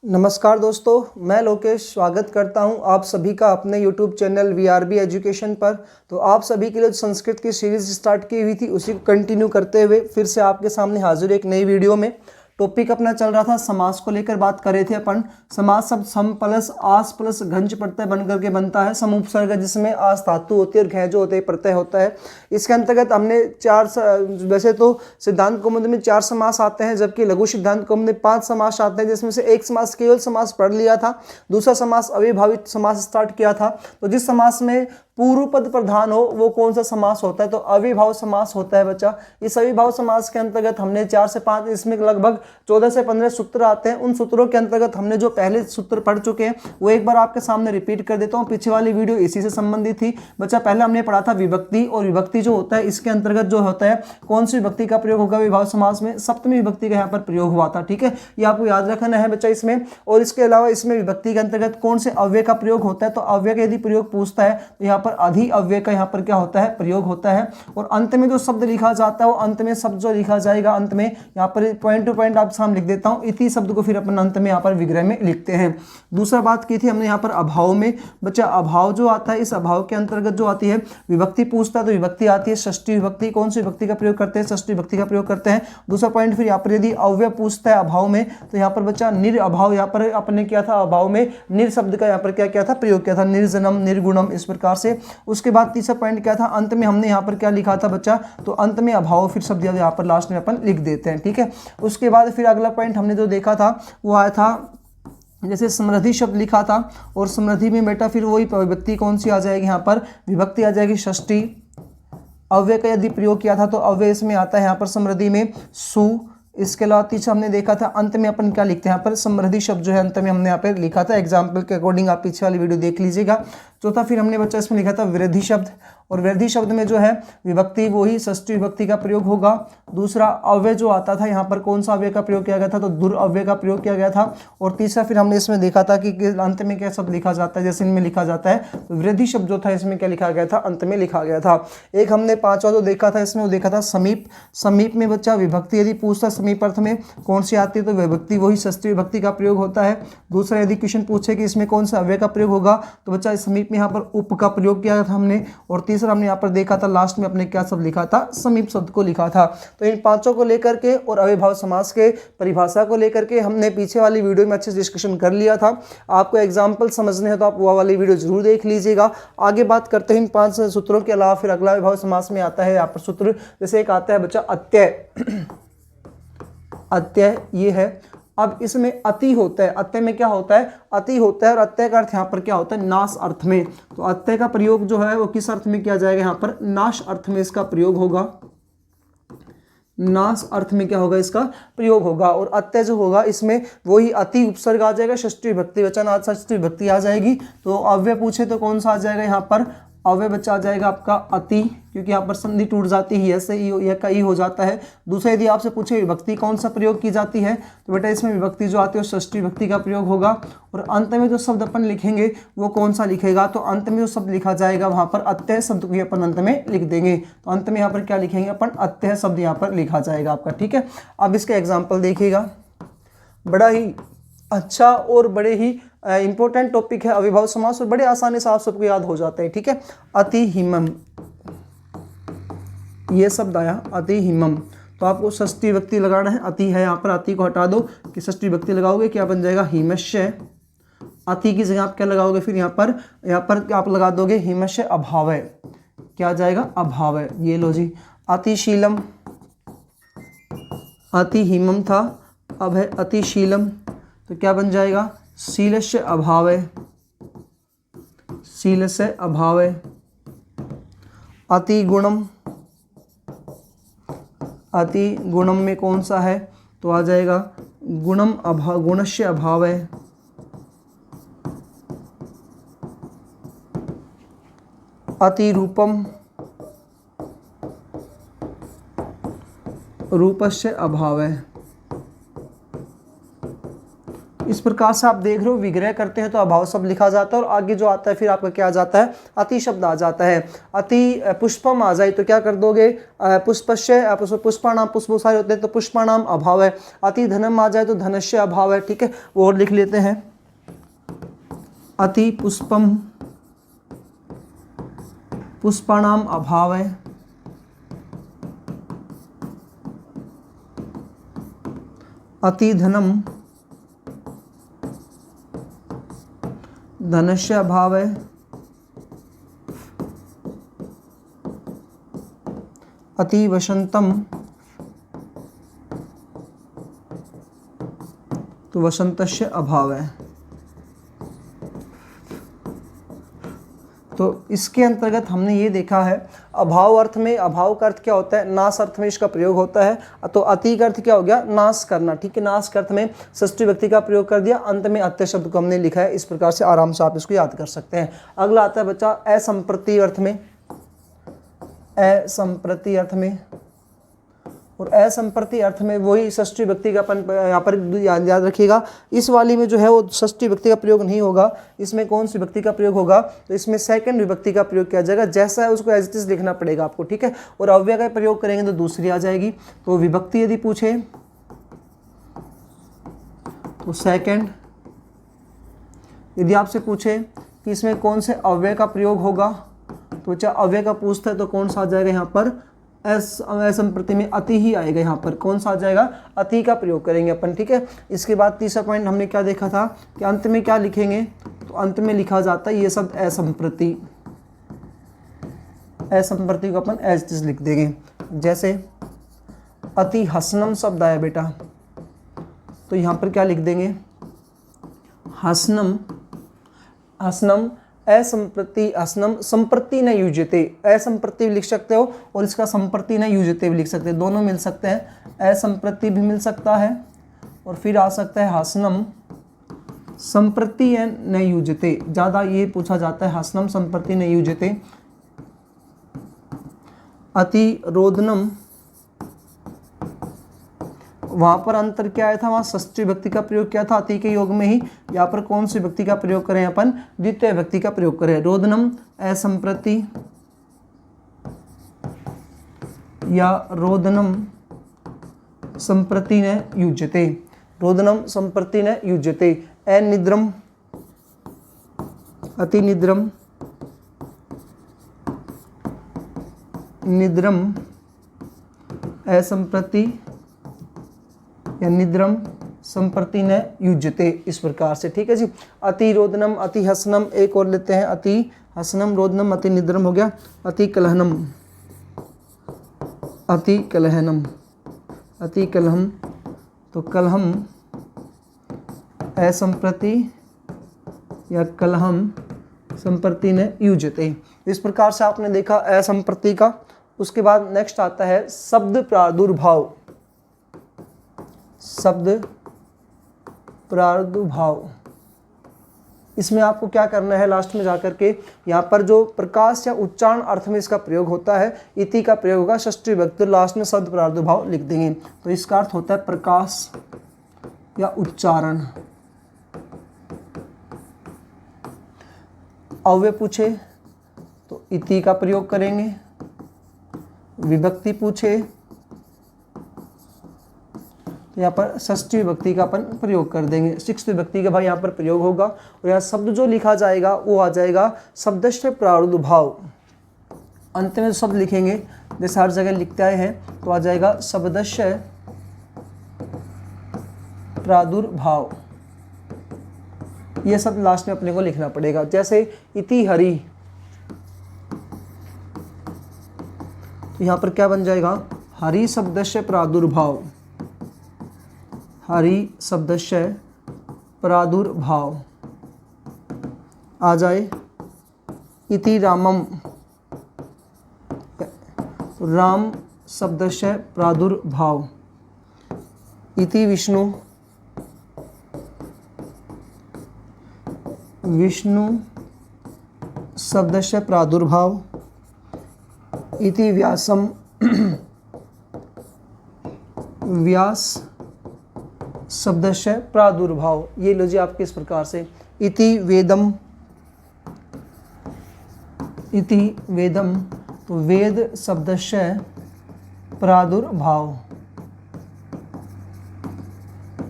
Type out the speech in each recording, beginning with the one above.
नमस्कार दोस्तों, मैं लोकेश स्वागत करता हूं आप सभी का अपने YouTube चैनल VRB एजुकेशन पर। तो आप सभी के लिए जो संस्कृत की सीरीज स्टार्ट की हुई थी उसी को कंटिन्यू करते हुए फिर से आपके सामने हाजिर एक नई वीडियो में। टॉपिक अपना चल रहा था समास को लेकर, बात कर रहे थे अपन। समास शब्द सम प्लस आस प्लस घंज प्रत्यय बन करके बनता है। सम उपसर्ग जिसमें आस धातु होती है और घ जो होते हैं प्रत्यय होता है। इसके अंतर्गत हमने वैसे तो सिद्धांत कौमुदी में 4 समास आते हैं, जबकि लघु सिद्धांत कौमुदी में 5 समास आते हैं, जिसमें से एक समास केवल समास पढ़ लिया था, दूसरा समास अविभावित समास स्टार्ट किया था। तो जिस समास में पूर्व पद प्रधान हो वो कौन सा समास होता है, तो अविभाव समास होता है बच्चा। इस अविभाव समास के अंतर्गत हमने 4 से 5, इसमें लगभग 14 से 15 सूत्र आते हैं। उन सूत्रों के अंतर्गत हमने जो पहले सूत्र पढ़ चुके हैं वो एक बार आपके सामने रिपीट कर देता हूँ। पीछे वाली वीडियो इसी से संबंधित थी बच्चा। पहले हमने पढ़ा था विभक्ति, और विभक्ति जो होता है इसके अंतर्गत जो होता है कौन सी विभक्ति का प्रयोग होगा विभाव समास में, सप्तमी विभक्ति का यहाँ पर प्रयोग हुआ था। ठीक है, ये आपको याद रखना है बच्चा इसमें। और इसके अलावा इसमें विभक्ति के अंतर्गत कौन से अव्यय का प्रयोग होता है, तो अव्यय का यदि प्रयोग पूछता है तो यहाँ पर अधि अव्यय का यहाँ पर क्या होता है, प्रयोग होता है। और अंत में जो शब्द लिखा जाता है वो अंत में शब्द जो लिखा जाएगा अंत में, यहाँ पर पॉइंट टू पॉइंट आप सामने लिख देता हूँ, इति शब्द को फिर अपन अंत में यहाँ पर विग्रह में लिखते हैं। दूसरा बात की थी हमने यहाँ पर अभाव में बच्चा। अभाव जो आता है, इस अभाव के अंतर्गत जो आती है विभक्ति पूछता है तो विभक्ति आती है षष्ठी विभक्ति। कौन सी विभक्ति का प्रयोग करते हैं, षष्ठी विभक्ति का प्रयोग करते हैं। दूसरा पॉइंट फिर यहाँ पर यदि अव्यय पूछता है अभाव में तो यहाँ पर बच्चा निर अभाव, यहाँ पर अपने क्या था, अभाव में निर शब्द का यहाँ पर क्या किया था, प्रयोग किया था, निर्जनम निर्गुणम इस प्रकार से। उसके बाद तीसरा पॉइंट क्या था, अंत में हमने यहाँ पर क्या लिखा था बच्चा, तो अंत में अभाव फिर शब्द यहाँ पर लास्ट में अपन लिख देते हैं। ठीक है, उसके बाद फिर अगला पॉइंट हमने जो देखा था वो आया था जैसे समृद्धि शब्द लिखा था, और समृद्धि में बेटा फिर वही विभक्ति कौन सी आ जाएगी, यहाँ पर विभक्ति आ जाएगी षष्ठी। अव्यय का यदि प्रयोग किया था तो अव्यय इसमें आता है यहाँ पर समृद्धि में सु। इसके अलावा तीसरा हमने देखा था अंत में अपन क्या लिखते हैं, यहाँ पर समृद्धि शब्द जो है अंत में हमने यहाँ पर लिखा था। एग्जाम्पल के अकॉर्डिंग आप पीछे वाली वीडियो देख लीजिएगा। चौथा फिर हमने बच्चा इसमें लिखा था वृद्धि शब्द, और वृद्धि शब्द में जो है विभक्ति वही षष्ठी विभक्ति का प्रयोग होगा। दूसरा अव्यय जो आता था यहाँ पर कौन सा अव्यय का प्रयोग किया गया था, तो दुर्अव्यय का प्रयोग किया गया था। और तीसरा फिर हमने इसमें देखा था कि अंत में क्या शब्द लिखा जाता है, जैसे इनमें लिखा जाता है तो वृद्धि शब्द जो था इसमें क्या लिखा गया था, अंत में लिखा गया था। एक हमने 5वां जो देखा था इसमें वो देखा था समीप। समीप में बच्चा विभक्ति यदि पूछता समीप अर्थ में कौन सी आती है, तो विभक्ति वही षष्ठी विभक्ति का प्रयोग होता है। दूसरा यदि क्वेश्चन पूछे कि इसमें कौन सा अव्यय का प्रयोग होगा, तो बच्चा समीप में यहाँ पर उप का प्रयोग किया था हमने। और तीसरा हमने यहाँ पर देखा था लास्ट में अपने क्या शब्द लिखा था, समीप शब्द को लिखा था। तो इन पांचों को लेकर के और अविभाव समास के परिभाषा को लेकर के हमने पीछे वाली वीडियो में अच्छे से डिस्कशन कर लिया था। आपको एग्जाम्पल समझने हैं तो आप वो वाली वीडियो जरूर देख लीजिएगा। आगे बात करते हैं इन 5 सूत्रों के अलावा फिर अगला अविभाव समास में आता है यहाँ पर सूत्र, जैसे एक आता है बच्चा अत्यय। अत्यय ये है। अब इसमें अति होता है, अत्यय में क्या होता है, अति होता है, और अत्यय का अर्थ यहाँ पर क्या होता है, नाश अर्थ में। तो अत्यय का प्रयोग जो है वो किस अर्थ में किया जाएगा, यहाँ पर नाश अर्थ में इसका प्रयोग होगा। नाश अर्थ में क्या होगा, इसका प्रयोग होगा। और अत्यय जो होगा इसमें वही अति उपसर्ग आ जाएगा, षष्ठी विभक्ति वचन आज षष्ठी विभक्ति आ जाएगी। तो अव्यय पूछे तो कौन सा आ जाएगा, यहाँ पर अव्यय बच्चा आ जाएगा आपका अति, क्योंकि यहाँ पर संधि टूट जाती है, ऐसे यह का ई हो जाता है। दूसरा यदि आपसे पूछे विभक्ति कौन सा प्रयोग की जाती है, तो बेटा इसमें विभक्ति जो आती है षष्ठी विभक्ति का प्रयोग होगा। और अंत में जो शब्द अपन लिखेंगे वो कौन सा लिखेगा, तो अंत में जो शब्द लिखा जाएगा वहाँ पर अत्यय शब्द को अपन अंत में लिख देंगे। तो अंत में यहाँ पर क्या लिखेंगे अपन, अत्यय शब्द यहाँ पर लिखा जाएगा आपका। ठीक है, अब इसका एग्जाम्पल देखिएगा। बड़ा ही अच्छा और बड़े ही इंपॉर्टेंट टॉपिक है अविभाव समास, और बड़े आसानी से आप सबको याद हो जाता है। ठीक है, अति हिमम ये शब्द आया, अति हिमम। तो आपको षष्ठी विभक्ति लगाना है, अति है यहाँ पर, अति को हटा दो कि षष्ठी विभक्ति लगाओगे क्या बन जाएगा, हिमस्य। अति की जगह आप क्या लगाओगे, फिर यहाँ पर आप लगा दोगे हिमस्य अभावय, क्या आ जाएगा, अभावय। ये लो जी, अतिशीलम, अति हिमम था, अब है अतिशीलम, तो क्या बन जाएगा, शीलस्य अभावय, शीलस्य अभावय। अति गुणम, अति गुणम में कौन सा है, तो आ जाएगा गुणम अभाव, गुणस्य अभावय। अति रूपम, रूपस्य अभावय। इस प्रकार से आप देख रहे हो विग्रह करते हैं तो अभाव शब्द लिखा जाता है और आगे जो आता है फिर आपका क्या आ जाता है, अति शब्द आ जाता है। अति पुष्पम आ जाए तो क्या कर दोगे, पुष्पस्य, पुष्पाणाम, पुष्प सारे होते हैं तो पुष्पाणाम अभाव है। अति धनम आ जाए तो धनस्य अभाव है, ठीक है, वो और लिख लेते हैं। अति पुष्पम पुष्पाणाम अभाव है। अति धनम धनस्य अभाव है। अति वसंतम तो वसंतस्य अभाव है। तो इसके अंतर्गत हमने ये देखा है अभाव अर्थ में, अभाव का अर्थ क्या होता है, नाश अर्थ में इसका प्रयोग होता है। तो अति का अर्थ क्या हो गया, नाश करना, ठीक है, नाश के अर्थ में षष्ठी व्यक्ति का प्रयोग कर दिया, अंत में अत्य शब्द को हमने लिखा है। इस प्रकार से आराम से आप इसको याद कर सकते हैं। अगला आता है बच्चा असंप्रति अर्थ में, असंप्रति अर्थ में, और असंप्रति अर्थ में वही षष्ठी व्यक्ति का अपन यहाँ पर याद रखिएगा। इस वाली में जो है वो षष्ठी व्यक्ति का प्रयोग नहीं होगा, इसमें कौन सी व्यक्ति का प्रयोग होगा, तो इसमें सेकंड विभक्ति का प्रयोग किया जाएगा। जैसा है उसको एज इट इज लिखना पड़ेगा आपको, ठीक है, और अव्यय का प्रयोग करेंगे तो दूसरी आ जाएगी। तो विभक्ति यदि पूछे तो सेकंड, यदि आपसे पूछे कि इसमें कौन से अव्यय का प्रयोग होगा, तो चाहे अव्यय का पूछता है तो कौन सा आ जाएगा यहाँ पर, असंप्रति में अति ही आएगा। यहाँ पर कौन सा आ जाएगा, अति का प्रयोग करेंगे अपन, ठीक है। इसके बाद तीसरा पॉइंट हमने क्या देखा था कि अंत में क्या लिखेंगे, तो अंत में लिखा जाता है ये शब्द असंप्रति, असंप्रति को अपन एज इट इज लिख देंगे। जैसे अति हसनम शब्द आया बेटा, तो यहाँ पर क्या लिख देंगे, हसनम, हसनम असंप्रति, हसनम संप्रति न युज्यते, असंप्रति भी लिख सकते हो और इसका संप्रति न युज्यते भी लिख सकते हैं, दोनों मिल सकते हैं। असंप्रति भी मिल सकता है और फिर आ सकता है हसनम संप्रति न युज्यते, ज़्यादा ये पूछा जाता है, हसनम संप्रति न युज्यते। अति रोदनम, वहाँ पर अंतर क्या आया था, वहाँ षष्ठी व्यक्ति का प्रयोग किया था अति के योग में ही। यहाँ पर कौन सी व्यक्ति का प्रयोग करें, अपन द्वितीय व्यक्ति का प्रयोग करें। रोदनम असंप्रति या रोदनम संप्रति न युज्यते, रोदनम संप्रति न युज्यते। अनिद्रम, अति निद्रम, निद्रम असंप्रति या निद्रम संप्रति न युज्यते, इस प्रकार से, ठीक है जी। अति रोदनम, अति हसनम, एक और लेते हैं, अति हसनम, रोदनम, अति निद्रम हो गया। अति कलहनम, अति कलहनम, अति कलहम, तो कलहम असंप्रति या कलहम संप्रति न युज्यते। इस प्रकार से आपने देखा असंप्रति का। उसके बाद नेक्स्ट आता है शब्द प्रादुर्भाव, शब्द प्रादुर्भाव। इसमें आपको क्या करना है, लास्ट में जाकर के यहाँ पर जो प्रकाश या उच्चारण अर्थ में इसका प्रयोग होता है, इति का प्रयोग होगा षष्ठी विभक्ति, लास्ट में शब्द प्रादुर्भाव लिख देंगे। तो इसका अर्थ होता है प्रकाश या उच्चारण। अव्यय पूछे तो इति का प्रयोग करेंगे, विभक्ति पूछे तो यहाँ पर षष्ठी विभक्ति का अपन प्रयोग कर देंगे, सिक्स्थ विभक्ति का भाई यहाँ पर प्रयोग होगा। और यहाँ शब्द जो लिखा जाएगा वो आ जाएगा शब्दस्य प्रादुर्भाव। अंत में शब्द लिखेंगे जैसे हर जगह लिखते आए हैं, तो आ जाएगा शब्दस्य प्रादुर्भाव। यह शब्द लास्ट में अपने को लिखना पड़ेगा। जैसे इति हरि, तो यहाँ पर क्या बन जाएगा, हरि शब्दस्य प्रादुर्भाव, हरि शब्दस्य प्रादुर्भाव आ जाए। इति रामम, राम शब्दस्य प्रादुर्भाव। इति विष्णु, विष्णु शब्दस्य प्रादुर्भाव। इति व्यासम, व्यास शब्दस्य प्रादुर्भाव। ये लो जी आपके इस प्रकार से इति वेदम, तो वेद शब्दस्य प्रादुर्भाव,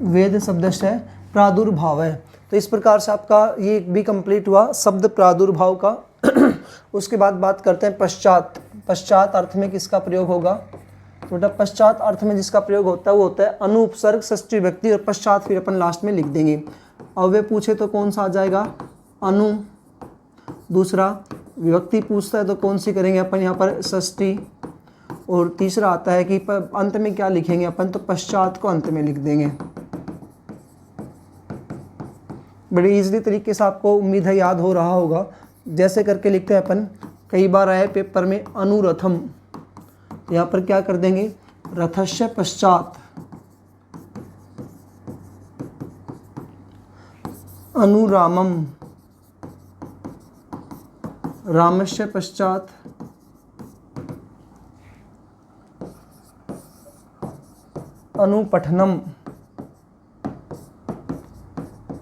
वेद शब्दस्य प्रादुर्भाव है। तो इस प्रकार से आपका ये भी कंप्लीट हुआ शब्द प्रादुर्भाव का। उसके बाद बात करते हैं पश्चात। पश्चात अर्थ में किसका प्रयोग होगा? तो बेटा पश्चात अर्थ में जिसका प्रयोग होता है वो होता है अनुपसर्ग षष्ठी विभक्ति और पश्चात फिर अपन लास्ट में लिख देंगे। अव्यय पूछे तो कौन सा आ जाएगा? अनु। दूसरा विभक्ति पूछता है तो कौन सी करेंगे अपन यहाँ पर? षष्ठी। और तीसरा आता है कि अंत में क्या लिखेंगे अपन? तो पश्चात को अंत में लिख देंगे। बड़े इजीली तरीके से आपको उम्मीद है याद हो रहा होगा। जैसे करके लिखते हैं अपन, कई बार आए पेपर में अनुरथम, तो यहाँ पर क्या कर देंगे? रथस्य पश्चात अनुरामम, रामस्य पश्चात अनुपठनम,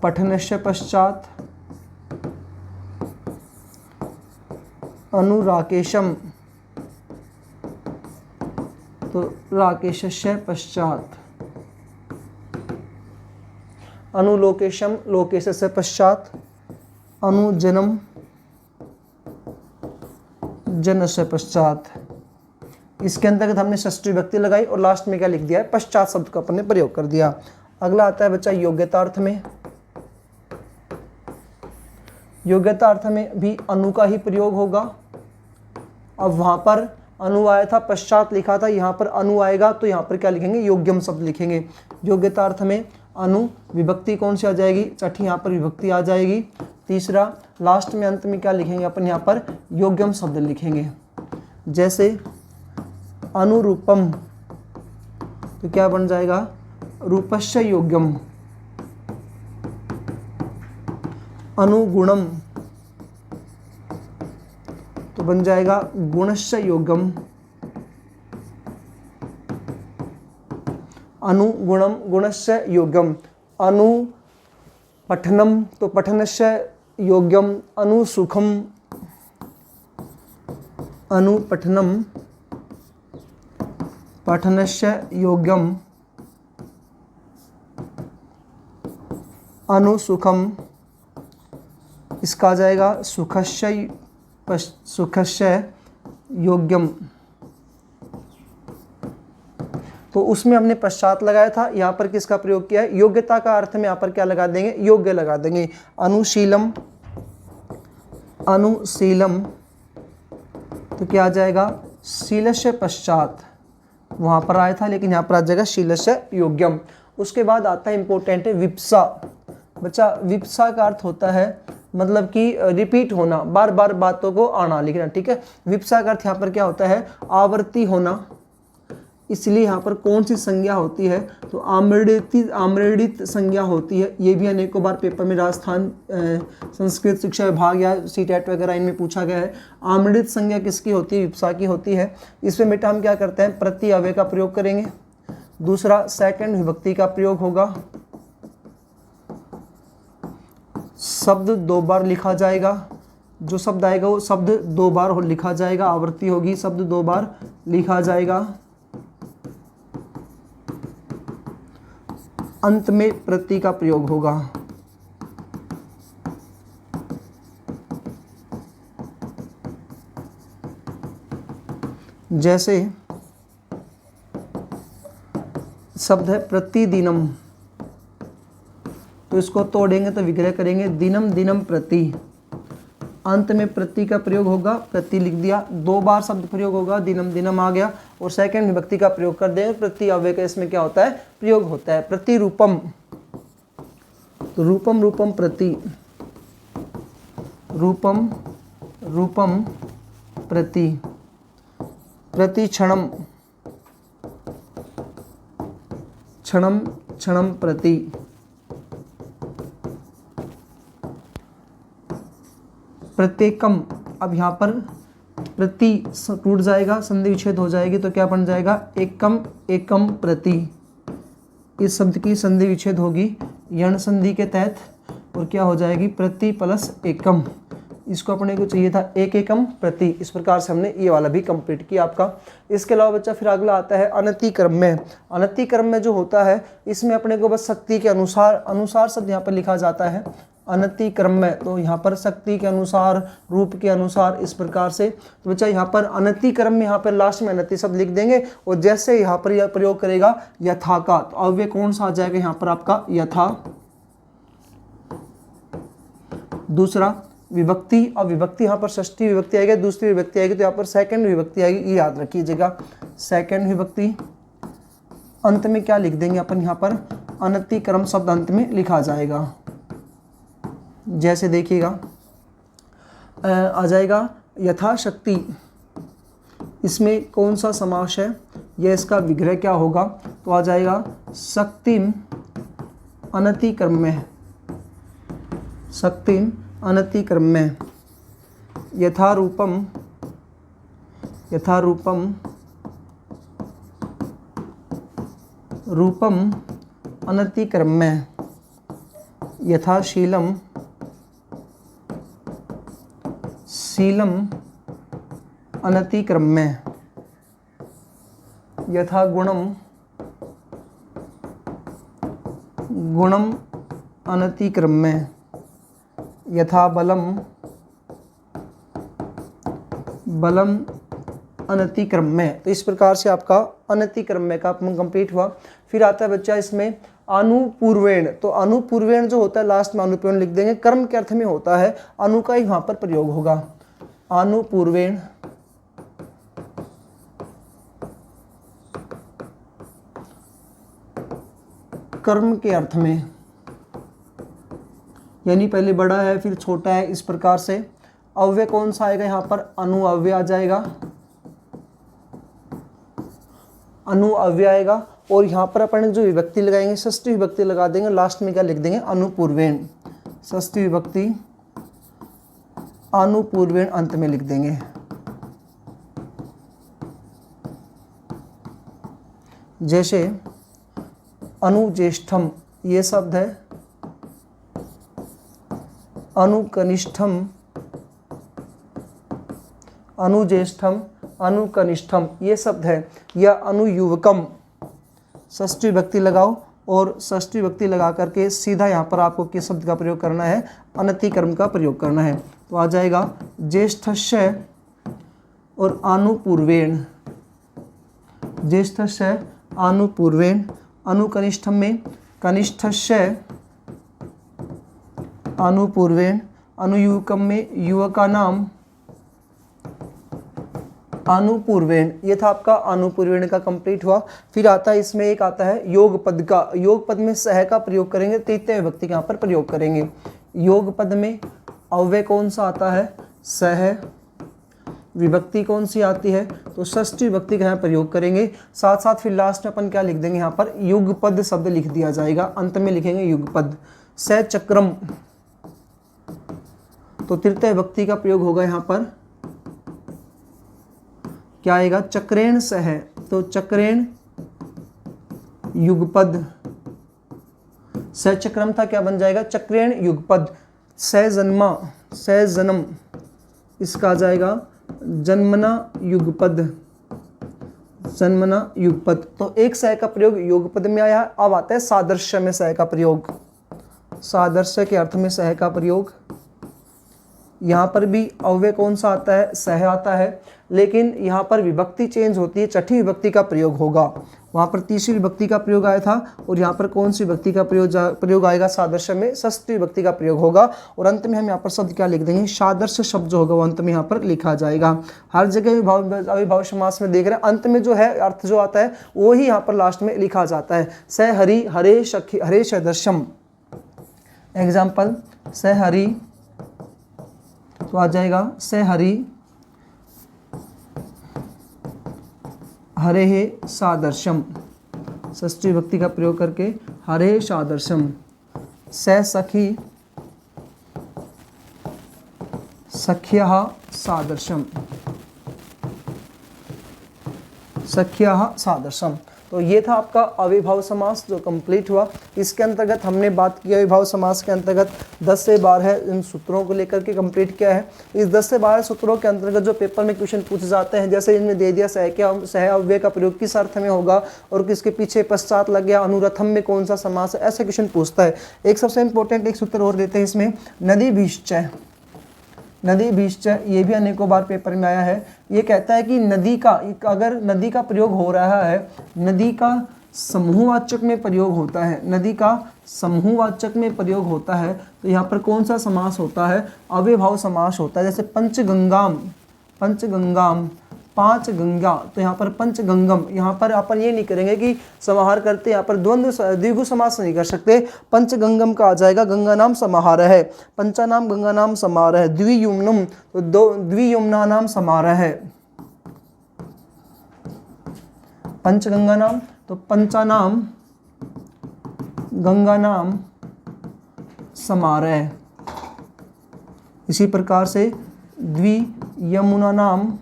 पठनस्य पश्चात अनुराकेशम, तो राकेशस्य पश्चात अनुलोकेशम, लोकेशस्य पश्चात अनुजनम, जनस्य पश्चात। इसके अंतर्गत हमने षष्ठी विभक्ति लगाई और लास्ट में क्या लिख दिया है? पश्चात शब्द का अपन ने प्रयोग कर दिया। अगला आता है बच्चा योग्यता अर्थ में। योग्यता अर्थ में भी अनु का ही प्रयोग होगा। अब वहां पर अनु आया था, पश्चात लिखा था, यहाँ पर अनु आएगा तो यहाँ पर क्या लिखेंगे? योग्यम शब्द लिखेंगे। योग्यता अर्थ में अनु, विभक्ति कौन सी आ जाएगी? छठी यहाँ पर विभक्ति आ जाएगी। तीसरा लास्ट में अंत में क्या लिखेंगे अपन? यहाँ पर योग्यम शब्द लिखेंगे। जैसे अनुरूपम, तो क्या बन जाएगा? रूपस्य योग्यम। अनुगुणम, तो बन जाएगा गुणस्य योग्यम। अनुगुणम, गुणस्य योग्यम। अनुपठनम, तो पठनस्य योग्यम। अनुसुखम, अनुपठनम, पठनस्य योग्यम। अनुसुखम, इसका आ जाएगा सुखस्य योग्यम। तो उसमें हमने पश्चात लगाया था, यहाँ पर किसका प्रयोग किया है? योग्यता का अर्थ में यहाँ पर क्या लगा देंगे? योग्य लगा देंगे। अनुशीलम, अनुशीलम, तो क्या आ जाएगा? शीलस्य पश्चात, वहाँ पर आया था लेकिन यहाँ पर आ जाएगा शीलस्य योग्यम। उसके बाद आता है इंपॉर्टेंट है विप्सा। बच्चा विप्सा का अर्थ होता है मतलब कि रिपीट होना, बार बार बातों को आना लिखना, ठीक है। विप्सा का अर्थ यहाँ पर क्या होता है? आवर्ती होना। इसलिए यहाँ पर कौन सी संज्ञा होती है? तो आम्रेडित संज्ञा होती है। ये भी अनेकों बार पेपर में राजस्थान संस्कृत शिक्षा विभाग या सीटेट वगैरह इनमें पूछा गया है। आम्रेडित संज्ञा किसकी होती है? विप्सा की होती है। इसमें बेटा हम क्या करते हैं? प्रति अव्यय का प्रयोग करेंगे। दूसरा सेकंड विभक्ति का प्रयोग होगा। शब्द दो बार लिखा जाएगा। जो शब्द आएगा वो शब्द दो बार लिखा जाएगा, आवृत्ति होगी, शब्द दो बार लिखा जाएगा। अंत में प्रति का प्रयोग होगा। जैसे शब्द है प्रतिदिनम, तो इसको तोड़ेंगे तो विग्रह करेंगे दिनम दिनम प्रति। अंत में प्रति का प्रयोग होगा, प्रति लिख दिया। दो बार शब्द प्रयोग होगा, दिनम दिनम आ गया। और सेकंड विभक्ति का प्रयोग कर देंगे, प्रति अव्यय का इसमें क्या होता है? प्रयोग होता है। प्रतिरूपम, तो रूपम रूपम प्रति, रूपम रूपम प्रति। प्रतिक्षणम, क्षणम क्षणम प्रति। प्रत्येकम, अब यहाँ पर प्रति टूट जाएगा, संधि विच्छेद हो जाएगी, तो क्या बन जाएगा? एकम एकम प्रति। इस शब्द की संधि विच्छेद होगी यण संधि के तहत, और क्या हो जाएगी प्रति प्लस एकम। इसको अपने को चाहिए था एक एकम प्रति। इस प्रकार से हमने ये वाला भी कंप्लीट किया आपका। इसके अलावा बच्चा फिर अगला आता है अनतिक्रम में। अनतिक्रम में जो होता है इसमें अपने को बस शक्ति के अनुसार शब्द यहाँ पर लिखा जाता है अनतिक्रम में। तो यहाँ पर शक्ति के अनुसार, रूप के अनुसार, इस प्रकार से। तो बच्चा यहाँ पर अनतिक्रम में यहाँ पर लास्ट में अनति शब्द लिख देंगे, और जैसे यहाँ पर यह प्रयोग करेगा यथा का, तो अव्यय कौन सा आ जाएगा यहाँ पर आपका यथा। दूसरा विभक्ति, और विभक्ति यहाँ पर षष्ठी विभक्ति आएगी, दूसरी विभक्ति आएगी तो यहाँ पर सेकंड विभक्ति आएगी, ये याद रखिएगा सेकंड विभक्ति। अंत में क्या लिख देंगे अपन यहाँ पर अनतिक्रम शब्द अंत में लिखा जाएगा। जैसे देखिएगा आ जाएगा यथाशक्ति, इसमें कौन सा समास है, यह इसका विग्रह क्या होगा, तो आ जाएगा शक्तिम अनतिक्रम में, शक्तिम अनतिक्रम में। यथारूपम, यथारूपम रूपम अनतिक्रम में। यथाशीलम, शीलम अनतिक्रम में। यथा गुणम, गुणम अनतिक्रम में। यथा बलम, बलम अनतिक्रम में। तो इस प्रकार से आपका अनतिक्रम में का कंप्लीट हुआ। फिर आता है बच्चा इसमें अनुपूर्वेण। तो अनुपूर्वेण जो होता है लास्ट में अनुपूर्वेण लिख देंगे, कर्म के अर्थ में होता है, अनु का ही वहां पर प्रयोग होगा। अनुपूर्वेण कर्म के अर्थ में, यानी पहले बड़ा है फिर छोटा है, इस प्रकार से। अव्यय कौन सा आएगा यहाँ पर, अनुअव्यय आ जाएगा, अनुअव्यय आएगा। और यहाँ पर अपन जो विभक्ति लगाएंगे षष्ठी विभक्ति लगा देंगे, लास्ट में क्या लिख देंगे अनुपूर्वेण, षष्ठी विभक्ति अनुपूर्वेण अंत में लिख देंगे। जैसे अनुज्येष्ठम ये शब्द है, अनुकनिष्ठम, अनुज्येष्ठम, अनुकनिष्ठम ये शब्द है, या अनुयुवकम। षष्ठी विभक्ति लगाओ, और षष्ठी विभक्ति लगा करके सीधा यहाँ पर आपको किस शब्द का प्रयोग करना है, अनतिक्रम का प्रयोग करना है। तो आ जाएगा ज्येष्ठस्य और अनुपूर्वेण, ज्येष्ठस्य अनुपूर्वेण। अनुकनिष्ठम में कनिष्ठस्य अनुपूर्वेण। अनुयुवकम में युवका नाम अनुपूर्वेण। ये था आपका अनुपूर्वेण का कंप्लीट हुआ। फिर आता है इसमें एक आता है योग पद का। योग पद में सह का प्रयोग करेंगे, तृतीय विभक्ति का यहाँ पर प्रयोग करेंगे। योग पद में अव्यय कौन सा आता है, सह। विभक्ति कौन सी आती है, तो षष्ठी विभक्ति का यहाँ प्रयोग करेंगे। साथ साथ फिर लास्ट में अपन क्या लिख देंगे यहाँ पर, युगपद शब्द लिख दिया जाएगा, अंत में लिखेंगे युगपद। स चक्रम, तो तृतीय विभक्ति का प्रयोग होगा यहाँ पर, क्या आएगा, चक्रेण सह। तो चक्रेण युगपद, स चक्रम था, क्या बन जाएगा चक्रेण युगपद। स जन्मा, स जन्म, इसका आ जाएगा जन्मना युगपद, जन्मना युगपद। तो एक सह का प्रयोग युगपद में आया। अब आता है सादृश्य में सह का प्रयोग। सादृश्य के अर्थ में सह का प्रयोग, यहाँ पर भी अव्यय कौन सा आता है, सह आता है, लेकिन यहाँ पर विभक्ति चेंज होती है, छठी विभक्ति का प्रयोग होगा। वहाँ पर तीसरी विभक्ति का प्रयोग आया था, और यहाँ पर कौन सी विभक्ति का प्रयोग आएगा, सादृश्य में षष्ठी विभक्ति का प्रयोग होगा। और अंत में हम यहाँ पर शब्द क्या लिख देंगे, सादृश्य शब्द जो होगा वो अंत में यहाँ पर लिखा जाएगा। हर जगह अविभाव समास में देख रहे हैं, अंत में जो है अर्थ जो आता है वो ही यहाँ पर लास्ट में लिखा जाता है। स हरि हरे सखी हरे सदृशम। एग्जाम्पल, स हरि, तो आ जाएगा स हरि हरे हे सादृश्यम। षष्ठी विभक्ति का प्रयोग करके हरे सादृश्यम। स सखी सख्यः सादृश्यम, सख्यः सादृश्यम। तो ये था आपका अविभाव समास जो कंप्लीट हुआ। इसके अंतर्गत हमने बात की अविभाव समास के अंतर्गत 10 से 12 इन सूत्रों को लेकर के कंप्लीट किया है। इस 10 से 12 सूत्रों के अंतर्गत जो पेपर में क्वेश्चन पूछे जाते हैं, जैसे इनमें दे दिया सह अव्यय का प्रयोग किस अर्थ में होगा और किसके पीछे पश्चात लग गया, अनुरथम में कौन सा समास है, ऐसे क्वेश्चन पूछता है। एक सबसे इंपॉर्टेंट एक सूत्र और लेते हैं इसमें, नदी भीश्चय। नदी भीश्चय ये भी अनेकों बार पेपर में आया है। ये कहता है कि नदी का, अगर नदी का प्रयोग हो रहा है, नदी का समूहवाचक में प्रयोग होता है, नदी का समूहवाचक में प्रयोग होता है, तो यहाँ पर कौन सा समास होता है, अव्ययभाव समास होता है। जैसे पंचगंगाम, पंचगंगाम, पांच गंगा, तो यहाँ पर पंचगंगम, यहाँ पर अपन ये नहीं करेंगे कि समाहार करते, यहाँ पर द्विगु समास नहीं कर सकते। पंचगंगम का आ जाएगा गंगा नाम समाहार है, पंचा नाम गंगा नाम समाहार है, द्वियुम्नम तो द्वियुम्ना नाम समाहार है, पंचगंगा नाम तो पंचा नाम गंगा नाम समाहार है। इसी प्रकार से द्वियमुना नाम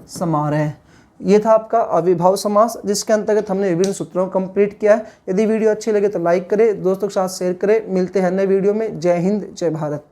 समाहार है। ये था आपका अविभाव समास, जिसके अंतर्गत हमने विभिन्न सूत्रों को कंप्लीट किया है। यदि वीडियो अच्छी लगे तो लाइक करें, दोस्तों के साथ शेयर करें। मिलते हैं नए वीडियो में। जय हिंद, जय भारत।